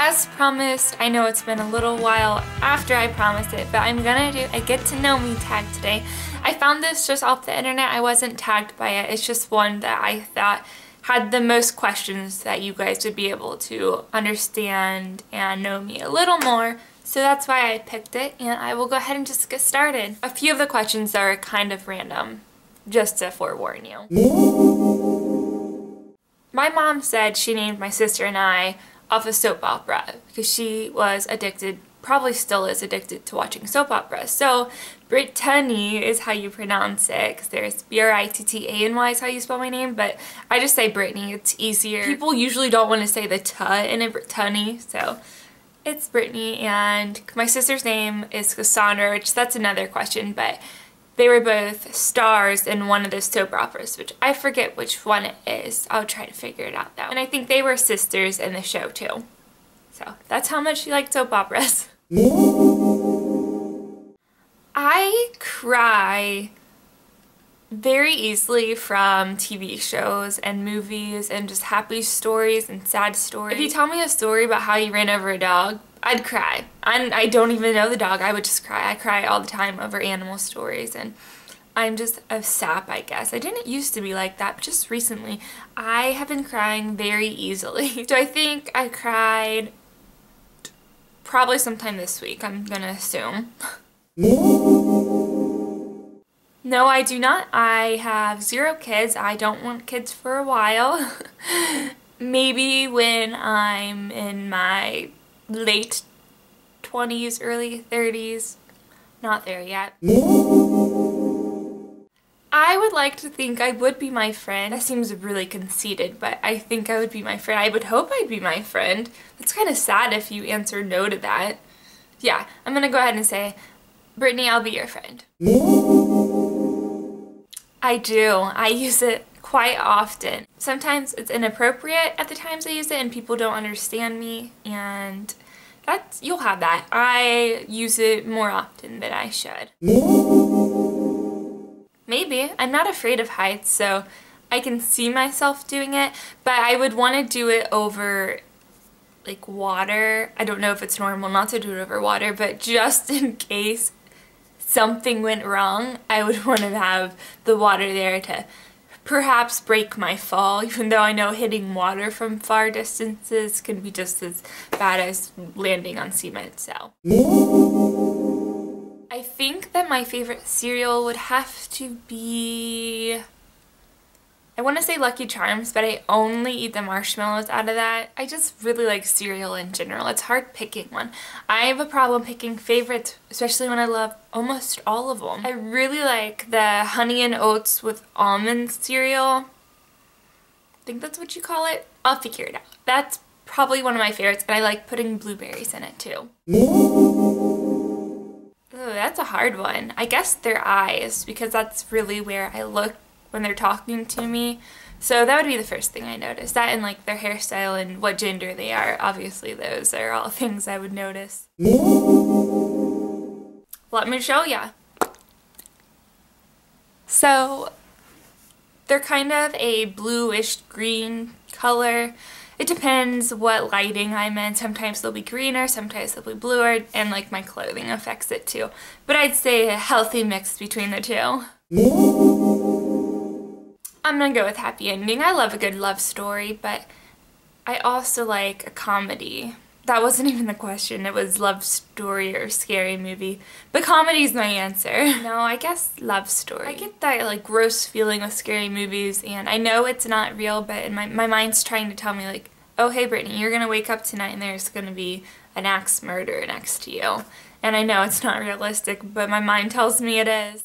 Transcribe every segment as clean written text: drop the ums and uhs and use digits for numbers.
as promised, I know it's been a little while after I promised it, but I'm gonna do a get to know me tag today. I found this just off the internet. I wasn't tagged by it. It's just one that I thought had the most questions that you guys would be able to understand and know me a little more. So that's why I picked it, and I will go ahead and just get started. A few of the questions are kind of random, just to forewarn you. My mom said she named my sister and I off a soap opera because she was addicted, probably still is addicted to watching soap operas. So Brittany is how you pronounce it, because there's B-R-I-T-T-A-N-Y is how you spell my name, but I just say Brittany, it's easier. People usually don't want to say the "t" in it, Brittany, so it's Brittany. And my sister's name is Cassandra, which that's another question, but they were both stars in one of those soap operas, which I forget which one it is. I'll try to figure it out though. And I think they were sisters in the show too. So that's how much she liked soap operas. I cry very easily from TV shows and movies and just happy stories and sad stories. If you tell me a story about how you ran over a dog, I'd cry. I don't even know the dog, I would just cry. I cry all the time over animal stories, and I'm just a sap, I guess. I didn't used to be like that, but just recently I have been crying very easily. So I think I cried probably sometime this week, I'm gonna assume. No, I do not. I have 0 kids. I don't want kids for a while. Maybe when I'm in my late 20s, early 30s. Not there yet. I would like to think I would be my friend. That seems really conceited, but I think I would be my friend. I would hope I'd be my friend. It's kind of sad if you answer no to that. Yeah, I'm gonna go ahead and say, Brittany, I'll be your friend. I do. I use it quite often. Sometimes it's inappropriate at the times I use it and people don't understand me, and you'll have that. I use it more often than I should. Maybe. I'm not afraid of heights, so I can see myself doing it, but I would want to do it over like water. I don't know if it's normal not to do it over water, but just in case something went wrong, I would want to have the water there to perhaps break my fall, even though I know hitting water from far distances can be just as bad as landing on cement, so. I think that my favorite cereal would have to be, I want to say Lucky Charms, but I only eat the marshmallows out of that. I just really like cereal in general. It's hard picking one. I have a problem picking favorites, especially when I love almost all of them. I really like the Honey and Oats with almond cereal. I think that's what you call it. I'll figure it out. That's probably one of my favorites, and I like putting blueberries in it too. Ooh, that's a hard one. I guess their eyes, because that's really where I look when they're talking to me. So that would be the first thing I notice. That and like their hairstyle and what gender they are. Obviously those are all things I would notice. Let me show ya. So they're kind of a bluish green color. It depends what lighting I'm in. Sometimes they'll be greener, sometimes they'll be bluer, and like my clothing affects it too. But I'd say a healthy mix between the two. I'm gonna go with happy ending. I love a good love story, but I also like a comedy. That wasn't even the question. It was love story or scary movie. But comedy's my answer. No, I guess love story. I get that like gross feeling with scary movies, and I know it's not real, but in my mind's trying to tell me like, oh hey Brittany, you're gonna wake up tonight and there's gonna be an axe murderer next to you. And I know it's not realistic, but my mind tells me it is.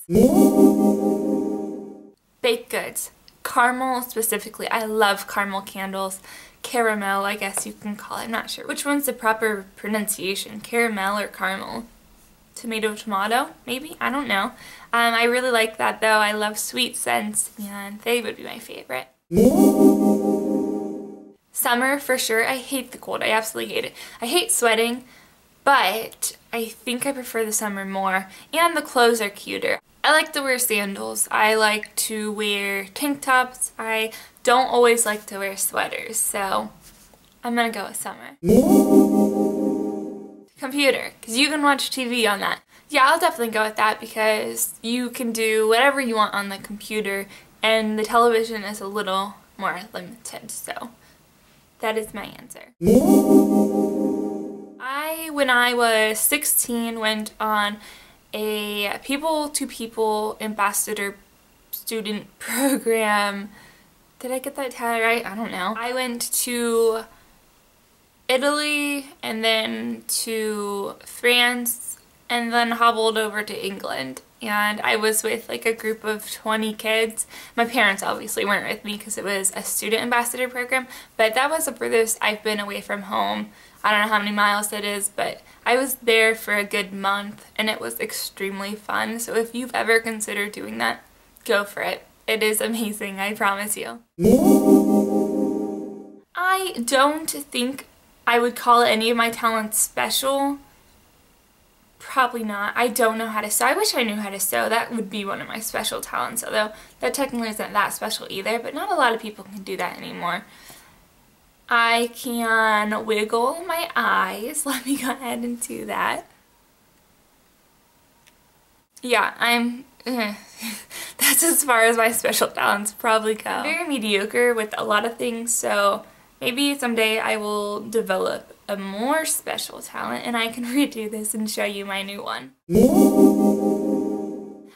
Baked goods. Caramel specifically. I love caramel candles. Caramel, I guess you can call it. I'm not sure which one's the proper pronunciation. Caramel or caramel? Tomato, maybe? I don't know. I really like that though. I love sweet scents, and they would be my favorite. Summer for sure. I hate the cold. I absolutely hate it. I hate sweating, but I think I prefer the summer more, and the clothes are cuter. I like to wear sandals. I like to wear tank tops. I don't always like to wear sweaters, so I'm gonna go with summer. Computer, because you can watch TV on that. Yeah, I'll definitely go with that because you can do whatever you want on the computer and the television is a little more limited, so that is my answer. When I was 16, went on a people-to-people ambassador student program. Did I get that title right? I don't know. I went to Italy and then to France and then hobbled over to England. And I was with like a group of 20 kids. My parents obviously weren't with me because it was a student ambassador program, but that was the furthest I've been away from home. I don't know how many miles it is, but I was there for a good month and it was extremely fun. So if you've ever considered doing that, go for it. It is amazing, I promise you. I don't think I would call any of my talents special. Probably not. I don't know how to sew. I wish I knew how to sew. That would be one of my special talents, although that technically isn't that special either, but not a lot of people can do that anymore. I can wiggle my eyes. Let me go ahead and do that. Yeah, that's as far as my special talents probably go. I'm very mediocre with a lot of things, so maybe someday I will develop a more special talent and I can redo this and show you my new one.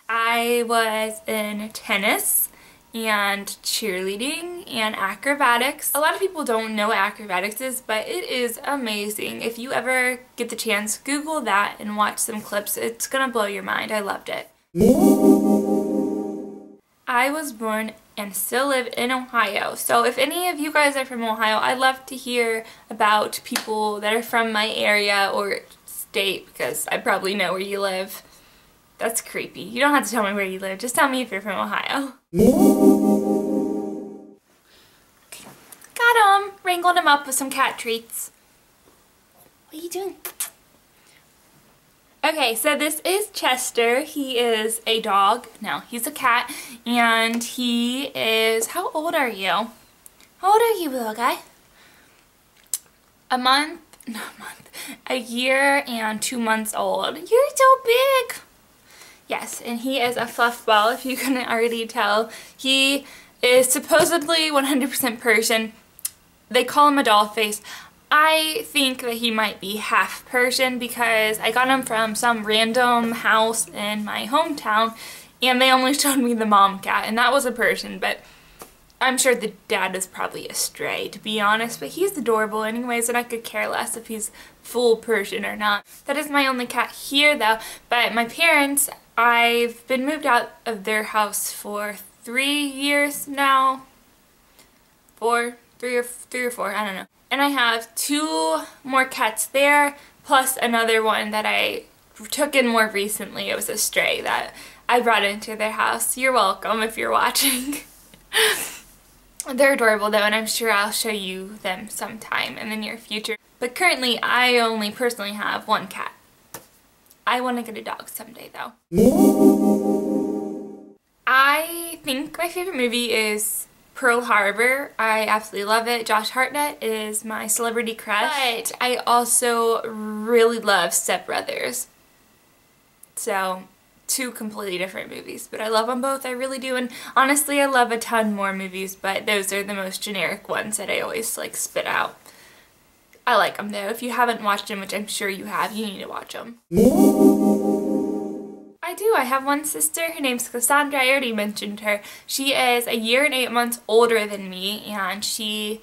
I was in tennis and cheerleading and acrobatics. A lot of people don't know what acrobatics is, but it is amazing. If you ever get the chance, Google that and watch some clips. It's gonna blow your mind. I loved it. I was born and still live in Ohio. So if any of you guys are from Ohio, I'd love to hear about people that are from my area or state because I probably know where you live. That's creepy. You don't have to tell me where you live. Just tell me if you're from Ohio. Got him! Wrangled him up with some cat treats. What are you doing? Okay, so this is Chester. He is a dog. No, he's a cat. And he is... How old are you? How old are you, little guy? A year and 2 months old. You're so big! Yes, and he is a fluff ball, if you couldn't already tell. He is supposedly 100% Persian. They call him a doll face. I think that he might be half Persian because I got him from some random house in my hometown and they only showed me the mom cat and that was a Persian, but I'm sure the dad is probably a stray, to be honest, but he's adorable anyways and I could care less if he's full Persian or not. That is my only cat here though, but my parents, I've been moved out of their house for 3 years now. 3 or 4, I don't know. And I have 2 more cats there, plus another one that I took in more recently. It was a stray that I brought into their house. You're welcome if you're watching. They're adorable though, and I'm sure I'll show you them sometime in the near future. But currently, I only personally have 1 cat. I want to get a dog someday though. I think my favorite movie is Pearl Harbor. I absolutely love it. Josh Hartnett is my celebrity crush. But I also really love Step Brothers. So, 2 completely different movies, but I love them both. I really do. And honestly, I love a ton more movies, but those are the most generic ones that I always like spit out. I like them though. If you haven't watched them, which I'm sure you have, you need to watch them. I do. I have one sister. Her name's Cassandra. I already mentioned her. She is a year and 8 months older than me, and she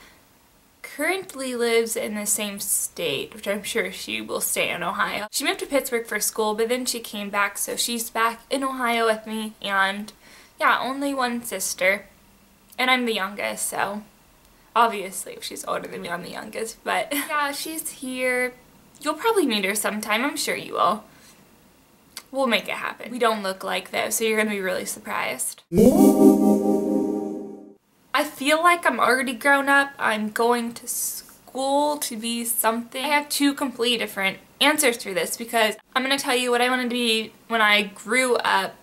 currently lives in the same state, which I'm sure she will stay in Ohio. She moved to Pittsburgh for school, but then she came back, so she's back in Ohio with me, and yeah, only one sister. And I'm the youngest, so obviously if she's older than me, I'm the youngest, but yeah, she's here. You'll probably meet her sometime. I'm sure you will. We'll make it happen. We don't look like though, so you're gonna be really surprised. I feel like I'm already grown up. I'm going to school school to be something. I have two completely different answers for this because I'm going to tell you what I wanted to be when I grow up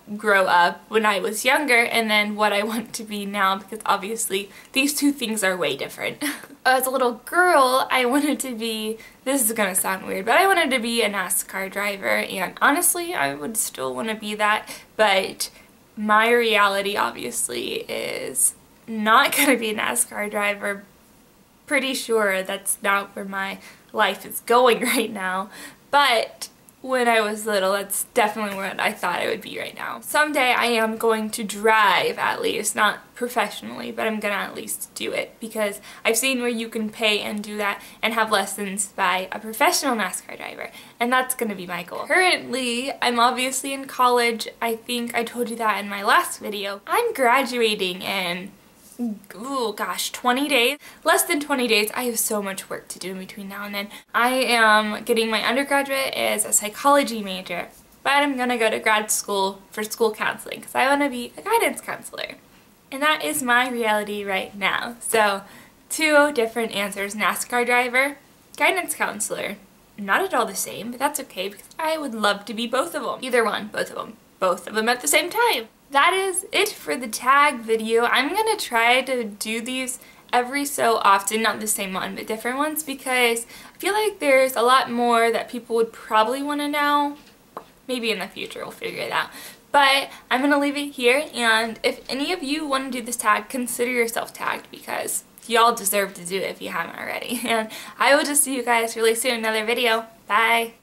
when I was younger, and then what I want to be now, because obviously these two things are way different. As a little girl, I wanted to be, this is going to sound weird, but I wanted to be a NASCAR driver, and honestly I would still want to be that, but my reality obviously is not going to be a NASCAR driver. Pretty sure that's not where my life is going right now, but when I was little, that's definitely what I thought I would be right now. Someday I am going to drive, at least, not professionally, but I'm gonna at least do it because I've seen where you can pay and do that and have lessons by a professional NASCAR driver, and that's gonna be my goal. Currently, I'm obviously in college. I think I told you that in my last video. I'm graduating in, oh gosh, 20 days? Less than 20 days. I have so much work to do in between now and then. I am getting my undergraduate as a psychology major, but I'm gonna go to grad school for school counseling because I want to be a guidance counselor. And that is my reality right now. So, two different answers: NASCAR driver, guidance counselor. Not at all the same, but that's okay because I would love to be both of them. Either one, both of them. Both of them at the same time. That is it for the tag video. I'm gonna try to do these every so often, not the same one, but different ones, because I feel like there's a lot more that people would probably want to know. Maybe in the future we'll figure it out. But I'm gonna leave it here, and if any of you want to do this tag, consider yourself tagged because y'all deserve to do it if you haven't already. And I will just see you guys really soon in another video. Bye!